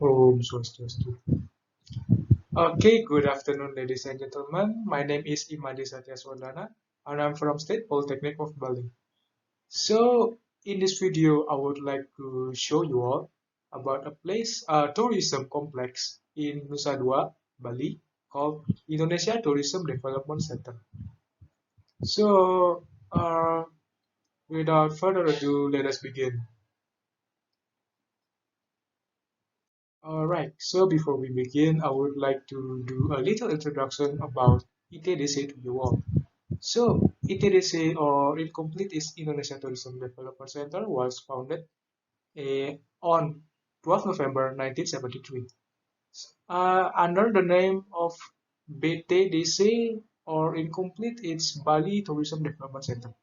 Om Swastiastu. Okay, good afternoon, ladies and gentlemen. My name is Imadi Satyaswardana, and I'm from State Polytechnic of Bali. So, in this video, I would like to show you all about a tourism complex in Nusa Dua, Bali, called Indonesia Tourism Development Center. So, without further ado, let us begin. Alright, so before we begin, I would like to do a little introduction about Itdc to you all. So, Itdc or Incomplete is Indonesia Tourism Development Center was founded on 12 November 1973 under the name of BTDC or Incomplete, it's Bali Tourism Development Center.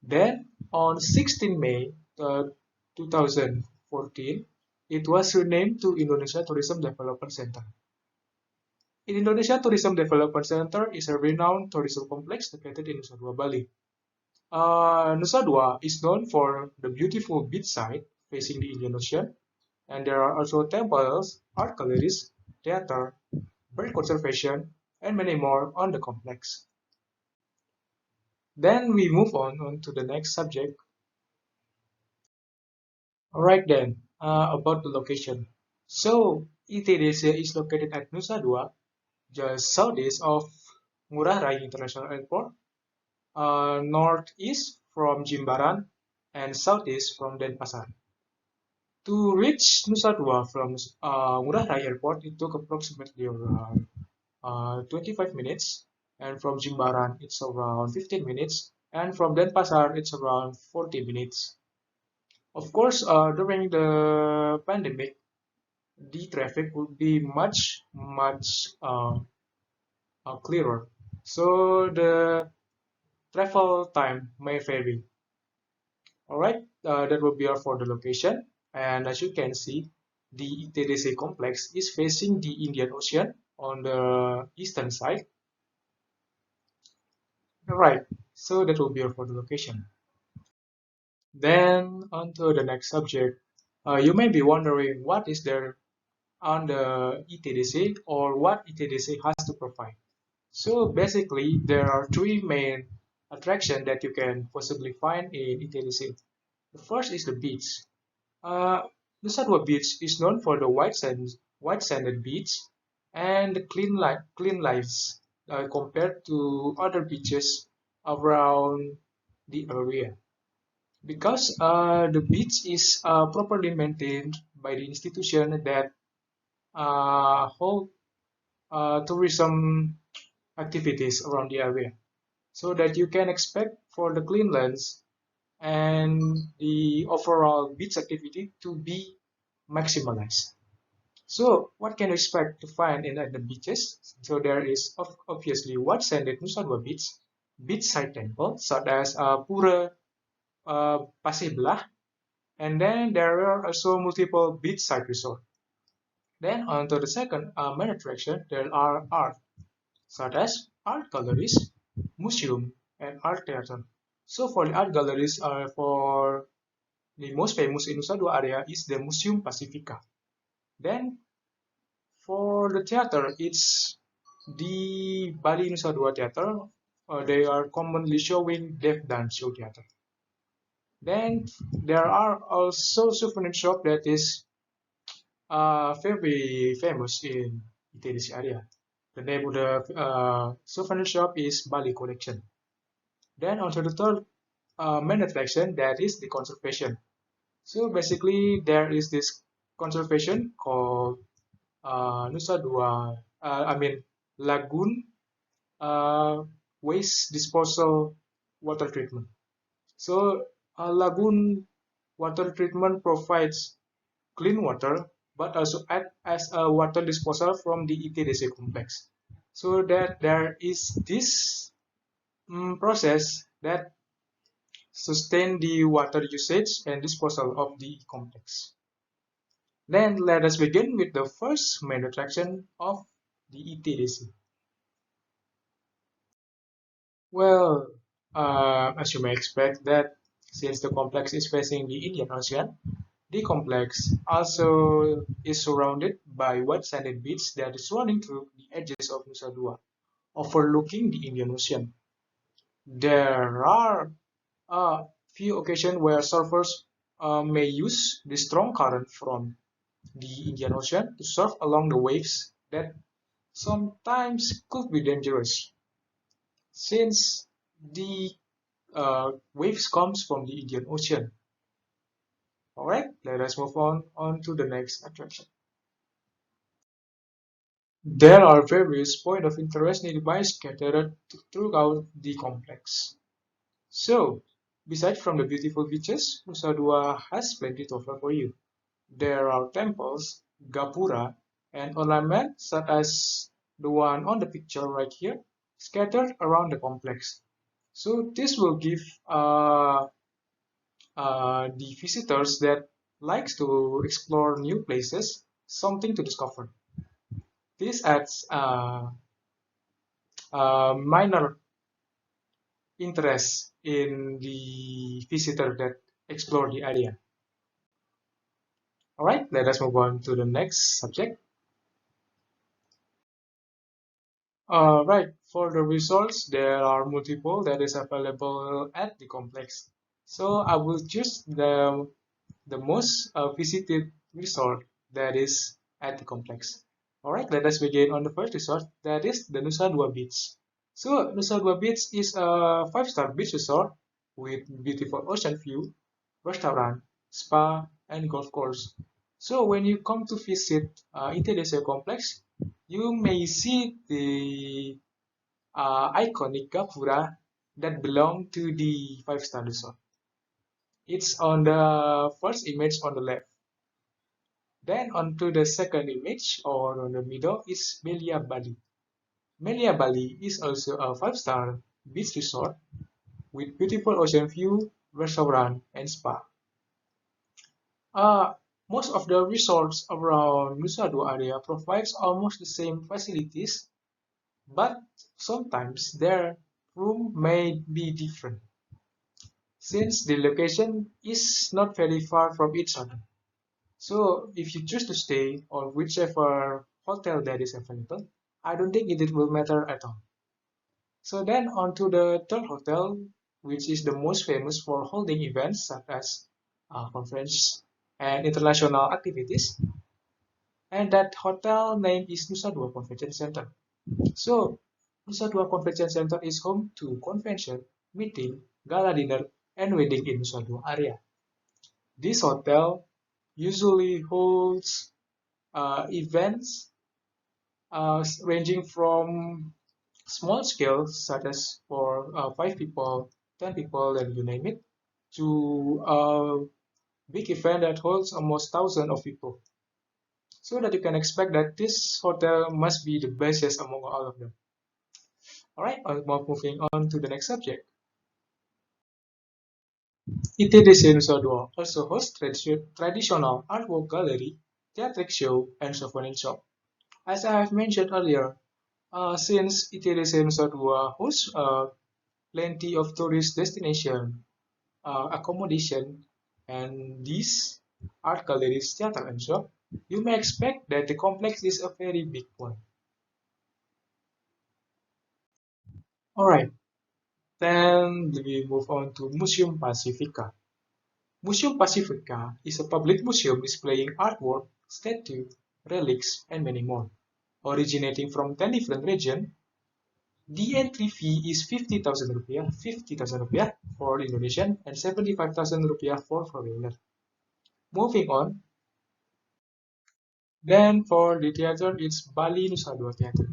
Then on 16 May 2014, it was renamed to Indonesia Tourism Development Center. Indonesia Tourism Development Center is a renowned tourism complex located in Nusa Dua, Bali. Nusa Dua is known for the beautiful beachside facing the Indian Ocean, and there are also temples, art galleries, theater, bird conservation, and many more on the complex. Then we move on to the next subject. Alright then, about the location. So, Itdc is located at Nusa Dua, just southeast of Ngurah Rai International Airport, northeast from Jimbaran, and southeast from Denpasar. To reach Nusa Dua from Ngurah Rai Airport, it took approximately around 25 minutes, and from Jimbaran, it's around 15 minutes, and from Denpasar, it's around 40 minutes. Of course, during the pandemic, the traffic would be much clearer. So the travel time may vary. Alright, that will be all for the location. And as you can see, the Itdc complex is facing the Indian Ocean on the eastern side. Alright, so that will be all for the location. Then on to the next subject. You may be wondering what is there on the Itdc or what Itdc has to provide. So basically, there are three main attractions that you can possibly find in Itdc. The first is the beach. Uh, Nusa Dua Beach is known for the white sanded beach and the clean lives compared to other beaches around the area. Because the beach is properly maintained by the institution that hold tourism activities around the area, so that you can expect for the cleanliness and the overall beach activity to be maximalized. So what can you expect to find in the beaches? So there is obviously white-sanded Nusa Dua Beach, beachside temple such as Pura Pasir, and then there are also multiple beachside resorts. Then on to the second main attraction, there are art, such as art galleries, museum, and art theater. So for the art galleries, for the most famous in Nusa Dua area is the Museum Pacifica. Then for the theater, it's the Bali Nusa Dua Theater. They are commonly showing deaf dance show theater. Then there are also souvenir shop that is very famous in this area. The name of the souvenir shop is Bali Collection. Then onto the third main attraction, that is the conservation. So basically, there is this conservation called Nusa Dua, Lagoon Waste Disposal Water Treatment. So lagoon water treatment provides clean water, but also act as a water disposal from the Itdc complex. So that there is this process that sustain the water usage and disposal of the complex. Then let us begin with the first main attraction of the Itdc. Well, as you may expect that since the complex is facing the Indian Ocean, The complex also is surrounded by wide sanded beach that is running through the edges of Nusa Dua, overlooking the Indian Ocean. There are a few occasions where surfers may use the strong current from the Indian Ocean to surf along the waves that sometimes could be dangerous since the waves comes from the Indian Ocean. Alright, let us move on to the next attraction. There are various points of interest nearby scattered throughout the complex. So, besides from the beautiful beaches, Nusa Dua has plenty to offer for you. There are temples, gapura, and ornaments such as the one on the picture right here, scattered around the complex. So this will give the visitors that likes to explore new places something to discover. This adds minor interest in the visitor that explore the area. All right, let us move on to the next subject. Right, for the resorts, there are multiple that is available at the complex. So I will choose the most visited resort that is at the complex. Alright, let us begin on the first resort, that is the Nusa Dua Beach. So Nusa Dua Beach is a five-star beach resort with beautiful ocean view, restaurant, spa, and golf course. So when you come to visit Itdc complex, you may see the iconic gapura that belong to the five-star resort. It's on the first image on the left. Then onto the second image or on the middle is Melia Bali. Melia Bali is also a five-star beach resort with beautiful ocean view, restaurant, and spa. Uh, Most of the resorts around Nusa Dua area provides almost the same facilities, but sometimes their room may be different since the location is not very far from each other. So if you choose to stay on whichever hotel that is available, I don't think it will matter at all. So then on to the third hotel, which is the most famous for holding events such as conference and international activities. And that hotel name is Nusa Dua Convention Center. So Nusa Dua Convention Center is home to convention, meeting, gala dinner, and wedding in Nusa Dua area. This hotel usually holds events ranging from small scale, such as for 5 people, 10 people, and you name it, to a big event that holds almost thousands of people. So that you can expect that this hotel must be the bestest among all of them. All right, moving on to the next subject. ITDC Nusa Dua also hosts traditional artwork gallery, theatric show, and souvenir shop. As I have mentioned earlier, since ITDC Nusa Dua hosts plenty of tourist destination, accommodation, and these art galleries, theater, and shop, you may expect that the complex is a very big one. Alright, then we move on to Museum Pacifica. Museum Pacifica is a public museum displaying artwork, statue, relics, and many more. Originating from 10 different regions, the entry fee is 50,000 rupiah for Indonesian and 75,000 rupiah for foreigner. Moving on, then for the theater, it's Bali Nusa Dua Theater.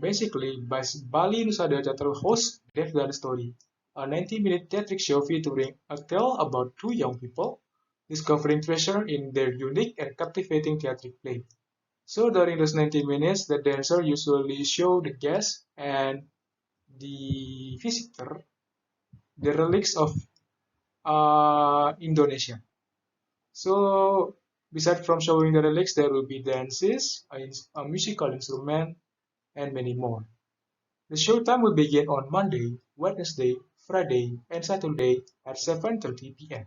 Basically, Bali Nusa Dua Theater hosts Deaf Gun Story, a 90-minute theatric show featuring a tale about two young people discovering treasure in their unique and captivating theatric play. So during those 90 minutes, the dancer usually show the guests and the visitor the relics of Indonesia. So, besides from showing the relics, there will be dances, a musical instrument, and many more. The show time will begin on Monday, Wednesday, Friday, and Saturday at 7:30 p.m.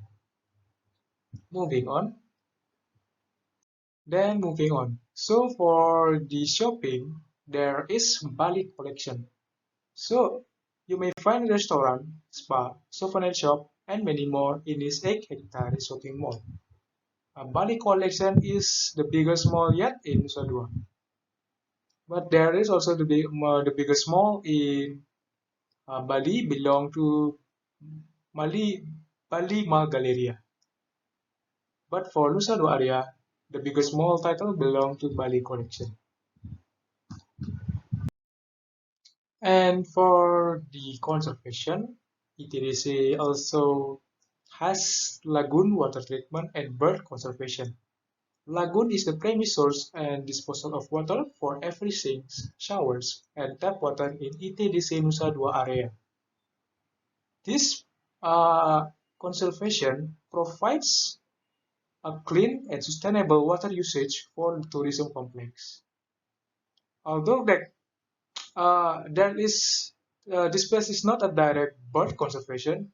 Moving on. So for the shopping, there is Bali collection. So you may find restaurant, spa, souvenir shop, and many more in this 8-hectare shopping mall. Bali collection is the biggest mall yet in Nusa Dua. But there is also the biggest mall in Bali belong to Bali Mall Galleria. But for Nusa Dua area, the biggest mall title belong to Bali Collection. And for the conservation, Itdc also has lagoon water treatment and bird conservation. Lagoon is the primary source and disposal of water for everything, showers, and tap water in Itdc Nusa Dua area. This conservation provides a clean and sustainable water usage for the tourism complex. Although there is this place is not a direct bird conservation,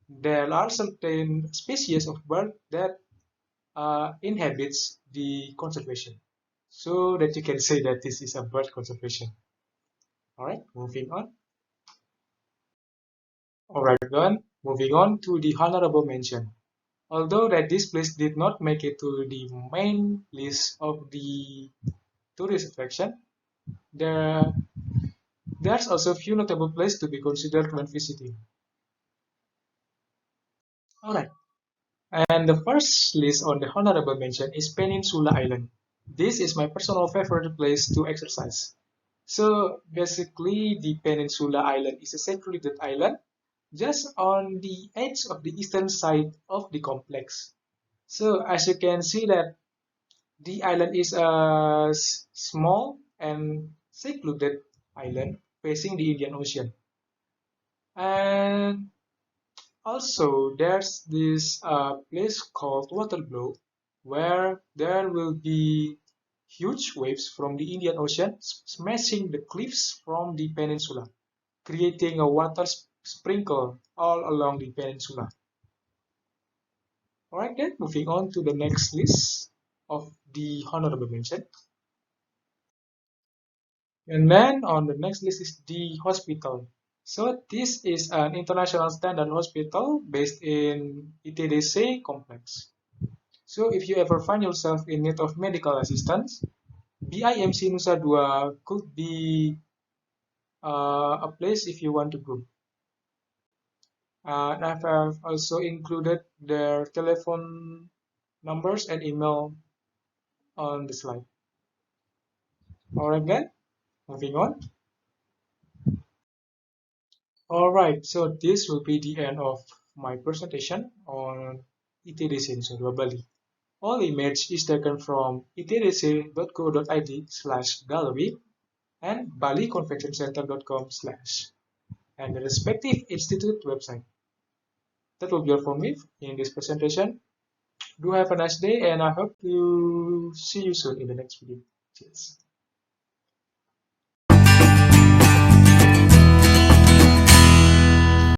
there are certain species of bird that inhabits the conservation, so that you can say that this is a bird conservation. All right, moving on. All right, then moving on to the honorable mention. Although that this place did not make it to the main list of the tourist attraction, there there's also a few notable places to be considered when visiting. All right. And the first list on the honorable mention is Peninsula Island. This is my personal favorite place to exercise. So basically, the Peninsula Island is a secluded island just on the edge of the eastern side of the complex. So as you can see that the island is a small and secluded island facing the Indian Ocean. And also, there's this place called Waterglow where there will be huge waves from the Indian Ocean smashing the cliffs from the peninsula, creating a water sprinkle all along the peninsula. Alright then, moving on to the next list of the honorable mention. And then on the next list is the hospital. So this is an international standard hospital based in Itdc complex. So if you ever find yourself in need of medical assistance, BIMC Nusa Dua could be a place if you want to go. And I've also included their telephone numbers and email on the slide. Alright then, moving on. Alright, so this will be the end of my presentation on Itdc Nusa Dua Bali. All image is taken from itdc.co.id/gallery and baliconventioncenter.com/ and the respective institute website. That will be all from me in this presentation. Do have a nice day and I hope to see you soon in the next video. Cheers.